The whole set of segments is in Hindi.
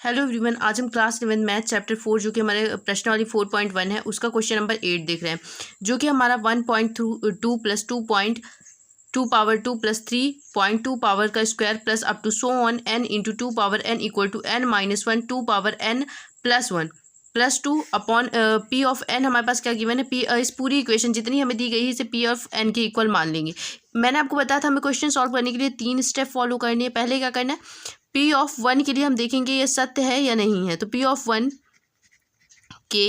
हेलो एवरीवन, आज हम क्लास 11 मैथ चैप्टर 4 जो कि हमारे प्रश्नावली 4.1 है उसका क्वेश्चन नंबर 8 देख रहे हैं, जो कि हमारा 1.2 प्लस 2.2 पावर 2 प्लस 3.2 पावर का square plus up to so on n into 2 power n equal to n minus 1 2 power n plus 1 plus 2 upon P of N हमारे पास क्या गिवन है। इस पूरी इक्वेशन जितनी हमें दी गई है इसे पी ऑफ एन के इक्वल मान लेंगे। मैंने आपको बताया था हमें क्वेश्चन सॉल्व करने के लिए 3 स्टेप फॉलो करनी है। पहले क्या करना है, पी ऑफ 1 के लिए हम देखेंगे ये सत्य है या नहीं है। तो पी ऑफ 1 के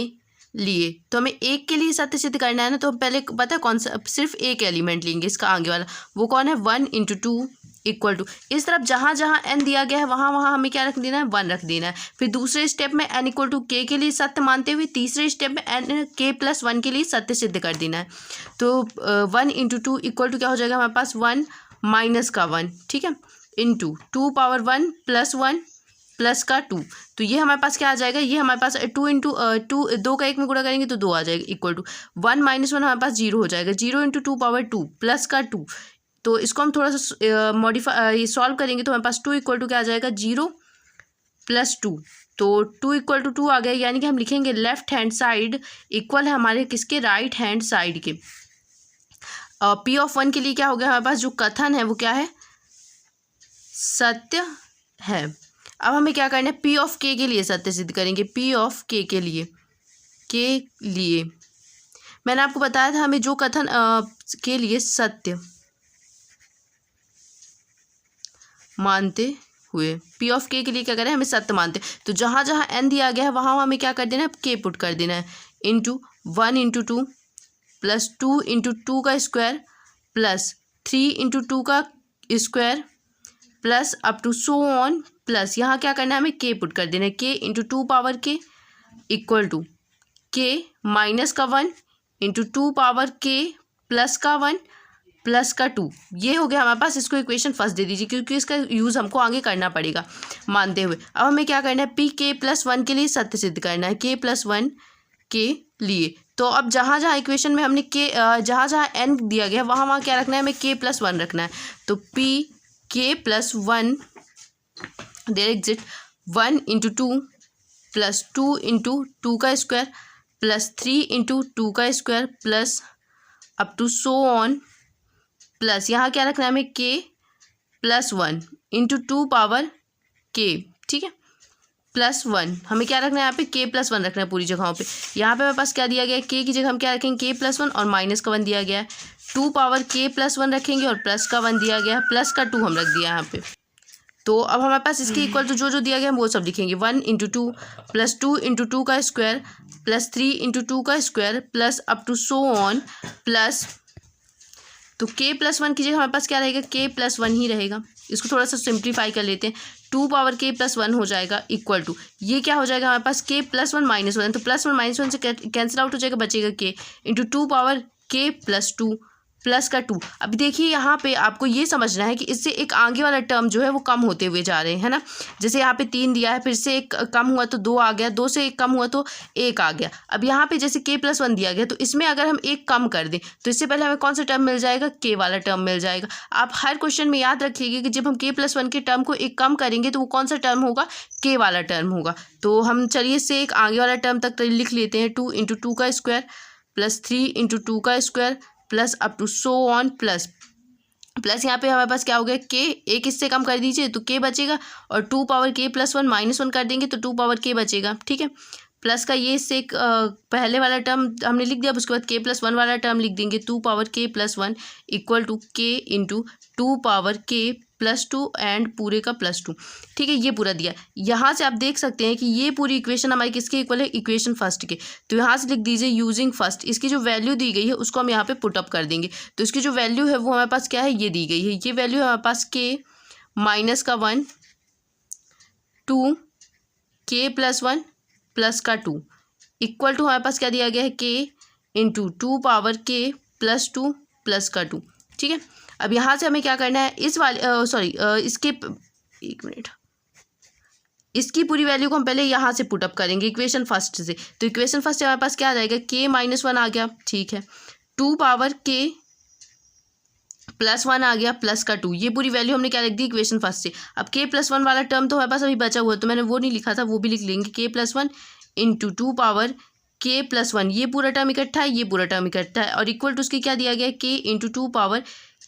लिए तो हमें एक के लिए सत्य सिद्ध करना है ना, तो हम पहले पता है कौन सा, सिर्फ एक एलिमेंट लेंगे इसका आगे वाला, वो कौन है 1 इंटू 2 इक्वल टू, इस तरफ जहाँ जहाँ n दिया गया है वहाँ वहाँ हमें क्या रख देना है 1 रख देना है। फिर दूसरे स्टेप में n इक्वल टू के लिए सत्य मानते हुए तीसरे स्टेप में n के प्लस 1 के लिए सत्य सिद्ध कर देना है। तो 1 इंटू 2 इक्वल टू क्या हो जाएगा हमारे पास 1 माइनस का 1, ठीक है, इंटू 2 पावर 1 प्लस 1 प्लस का 2। तो ये हमारे पास क्या आ जाएगा, ये हमारे पास 2 इंटू 2 2 का 1 में गुणा करेंगे तो 2 आ जाएगा इक्वल टू 1 माइनस 1 हमारे पास 0 हो जाएगा, 0 इंटू 2 पावर 2 प्लस का 2। तो इसको हम थोड़ा सा मॉडिफाई सॉल्व करेंगे तो हमारे पास 2 इक्वल टू क्या आ जाएगा 0 प्लस 2। तो 2 इक्वल टू 2 आ गया, यानी कि हम लिखेंगे लेफ्ट हैंड साइड इक्वल है हमारे किसके, राइट हैंड साइड के। पी ऑफ 1 के लिए क्या हो गया हमारे पास, जो कथन है वो क्या है, सत्य है। अब हमें क्या करना है, पी ऑफ के लिए सत्य सिद्ध करेंगे। पी ऑफ के लिए मैंने आपको बताया था हमें जो कथन के लिए सत्य मानते हुए, पी ऑफ के लिए क्या करें, हमें सत्य मानते, तो जहाँ जहाँ n दिया गया है वहाँ हमें क्या कर देना है, के पुट कर देना है, इंटू 1 इंटू 2 प्लस 2 इंटू 2 का स्क्वायर प्लस 3 इंटू 2 का square plus up to so on, plus यहाँ क्या करना है हमें के पुट कर देना है, के इंटू 2 पावर के इक्वल टू के माइनस का 1 इंटू 2 पावर के प्लस का 1 प्लस का 2। ये हो गया हमारे पास। इसको इक्वेशन फर्स्ट दे दीजिए क्योंकि इसका यूज़ हमको आगे करना पड़ेगा मानते हुए। अब हमें क्या करना है, पी के प्लस 1 के लिए सत्य सिद्ध करना है, के प्लस 1 के लिए। तो अब जहाँ जहाँ इक्वेशन में हमने के जहाँ जहाँ n दिया गया वहाँ वहाँ क्या रखना है, हमें के प्लस 1 रखना है। तो P K plus 1 there exit 1 into 2 plus 2 into 2 का स्क्वायर प्लस 3 इंटू 2 का square plus up to so on, plus यहाँ क्या रखना है हमें के प्लस 1 इंटू 2 पावर के, ठीक है, प्लस 1। हमें क्या रखना है यहाँ पे, के प्लस 1 रखना है पूरी जगहों पे। यहाँ पे हमारे पास क्या दिया गया है, के की जगह हम क्या रखेंगे, के प्लस 1 और माइनस का 1 दिया गया है, 2 पावर के प्लस 1 रखेंगे और प्लस का 1 दिया गया है, प्लस का 2 हम रख दिया यहाँ पे। तो अब हमारे पास इसके इक्वल तो जो दिया गया है वो सब लिखेंगे, 1 इंटू 2 प्लस 2 इंटू 2 का स्क्वायर प्लस 3 इंटू 2 का square plus up to so on, plus तो के प्लस 1 की जगह हमारे पास क्या रहेगा, के प्लस 1 ही रहेगा। इसको थोड़ा सा सिंप्लीफाई कर लेते हैं, 2 पावर के प्लस 1 हो जाएगा इक्वल टू, ये क्या हो जाएगा हमारे पास, के प्लस 1 माइनस 1, तो प्लस 1 माइनस 1 से कैंसिल आउट हो जाएगा, बचेगा के इंटू 2 पावर के प्लस 2 प्लस का 2। अभी देखिए यहाँ पे आपको ये समझना है कि इससे एक आगे वाला टर्म जो है वो कम होते हुए जा रहे हैं, है ना। जैसे यहाँ पे 3 दिया है, फिर से एक कम हुआ तो 2 आ गया, 2 से एक कम हुआ तो 1 आ गया। अब यहाँ पे जैसे के प्लस 1 दिया गया तो इसमें अगर हम एक कम कर दें तो इससे पहले हमें कौन सा टर्म मिल जाएगा, के वाला टर्म मिल जाएगा। आप हर क्वेश्चन में याद रखिएगा कि जब हम के प्लस 1 के टर्म को एक कम करेंगे तो वो कौन सा टर्म होगा, के वाला टर्म होगा। तो हम चलिए इससे एक आगे वाला टर्म तक लिख लेते हैं, 2 इंटू 2 का स्क्वायर प्लस 3 इंटू 2 का square plus up to so on, plus यहाँ पे हमारे पास क्या हो गया, के एक इससे कम कर दीजिए तो के बचेगा, और 2 पावर के प्लस 1 माइनस 1 कर देंगे तो 2 पावर के बचेगा, ठीक है। प्लस का ये इससे एक पहले वाला टर्म हमने लिख दिया, अब उसके बाद के प्लस 1 वाला टर्म लिख देंगे, 2 पावर के प्लस 1 इक्वल टू के इंटू 2 पावर के प्लस 2 एंड पूरे का प्लस 2, ठीक है। ये पूरा दिया, यहाँ से आप देख सकते हैं कि ये पूरी इक्वेशन हमारी किसके इक्वल है, इक्वेशन फर्स्ट के। तो यहाँ से लिख दीजिए यूजिंग फर्स्ट, इसकी जो वैल्यू दी गई है उसको हम यहाँ पे पुट अप कर देंगे। तो इसकी जो वैल्यू है वो हमारे पास क्या है, ये दी गई है, ये वैल्यू है हमारे पास के माइनस का 1 2 के प्लस 1 प्लस का 2 इक्वल टू हमारे पास क्या दिया गया है, के इंटू 2 पावर के प्लस 2 प्लस का 2, ठीक है। अब यहाँ से हमें क्या करना है, इस वाले इसके एक मिनट, इसकी पूरी वैल्यू को हम पहले यहाँ से पुट अप करेंगे इक्वेशन फर्स्ट से। तो इक्वेशन फर्स्ट से हमारे पास क्या आ जाएगा, के माइनस 1 आ गया, ठीक है, 2 पावर के +1 आ गया प्लस का 2, ये पूरी वैल्यू हमने क्या लिख दी इक्वेशन फर्स्ट से। अब k+1 वाला टर्म तो हमारे पास अभी बचा हुआ है, तो मैंने वो नहीं लिखा था, वो भी लिख लेंगे। k+1 इंटू 2 पावर k+1, ये पूरा टर्म इकट्ठा है, ये पूरा टर्म इकट्ठा है, और इक्वल टू उसकी क्या दिया गया है k into 2 power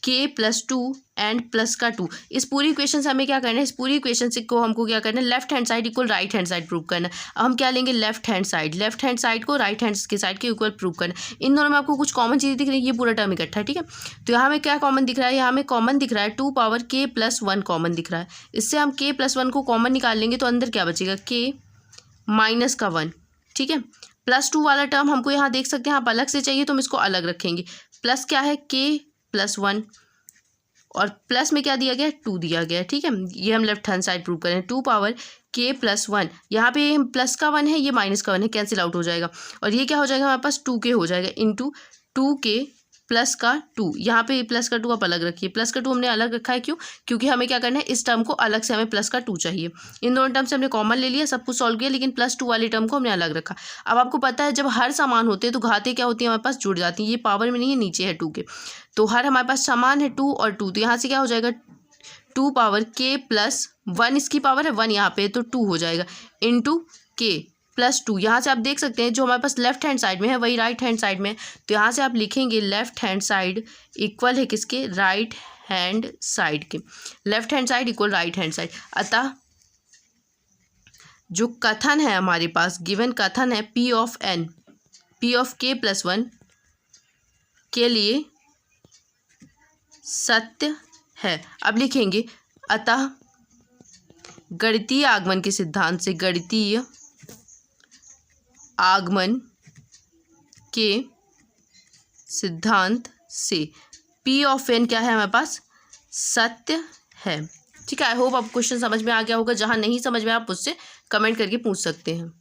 k+2 and plus का 2। इस पूरी इक्वेशन से हमें क्या करना है, इस पूरी इक्वेशन से को हमको क्या करना है, left hand side equal right hand side prove करना है। अब हम क्या लेंगे, लेफ्ट हैंड साइड को राइट हैंड के साइड के इक्वल प्रूव करना है। इन दोनों में आपको कुछ कॉमन चीज़ दिख रही है, ये पूरा टर्म इकट्ठा है, ठीक है। तो यहाँ में क्या कॉमन दिख रहा है, यहाँ में कॉमन दिख रहा है 2 पावर k+1 कॉमन दिख रहा है। इससे हम k+1 को कॉमन निकाल लेंगे तो अंदर क्या बचेगा, k माइनस का 1, ठीक है। +2 वाला टर्म हमको यहाँ देख सकते हैं, आप अलग से चाहिए तो हम इसको अलग रखेंगे। प्लस क्या है, k+1 और प्लस में क्या दिया गया है, 2 दिया गया है, ठीक है। ये हम लेफ्ट हैंड साइड प्रूव करें, 2 पावर k+1, यहाँ पे प्लस का 1 है, ये माइनस का 1 है, कैंसिल आउट हो जाएगा, और ये क्या हो जाएगा हमारे पास 2k हो जाएगा इंटू 2k प्लस का 2। यहाँ पे प्लस का 2 आप अलग रखिए, प्लस का 2 हमने अलग रखा है, क्यों, क्योंकि हमें क्या करना है, इस टर्म को अलग से हमें प्लस का 2 चाहिए। इन दोनों टर्म से हमने कॉमन ले लिया, सब कुछ सॉल्व किया, लेकिन +2 वाले टर्म को हमने अलग रखा। अब आपको पता है जब हर समान होते हैं तो घातें क्या होती है, हमारे पास जुड़ जाती हैं। ये पावर में नहीं है, नीचे है 2 के, तो हर हमारे पास समान है 2 और 2, तो यहाँ से क्या हो जाएगा 2 पावर k+1, इसकी पावर है 1 यहाँ पे, तो 2 हो जाएगा इंटू k+2। यहाँ से आप देख सकते हैं जो हमारे पास लेफ्ट हैंड साइड में है वही राइट हैंड साइड में है, तो यहाँ से आप लिखेंगे लेफ्ट हैंड साइड इक्वल है किसके, राइट हैंड साइड के। Left hand side equal right hand side. अतः जो कथन है हमारे पास, गिवन कथन है P ऑफ k+1 के लिए सत्य है। अब लिखेंगे अतः गणितीय आगमन के सिद्धांत से, गणितीय आगमन के सिद्धांत से P ऑफ n क्या है हमारे पास, सत्य है, ठीक है। आई होप आपको क्वेश्चन समझ में आ गया होगा। जहाँ नहीं समझ में आप मुझसे कमेंट करके पूछ सकते हैं।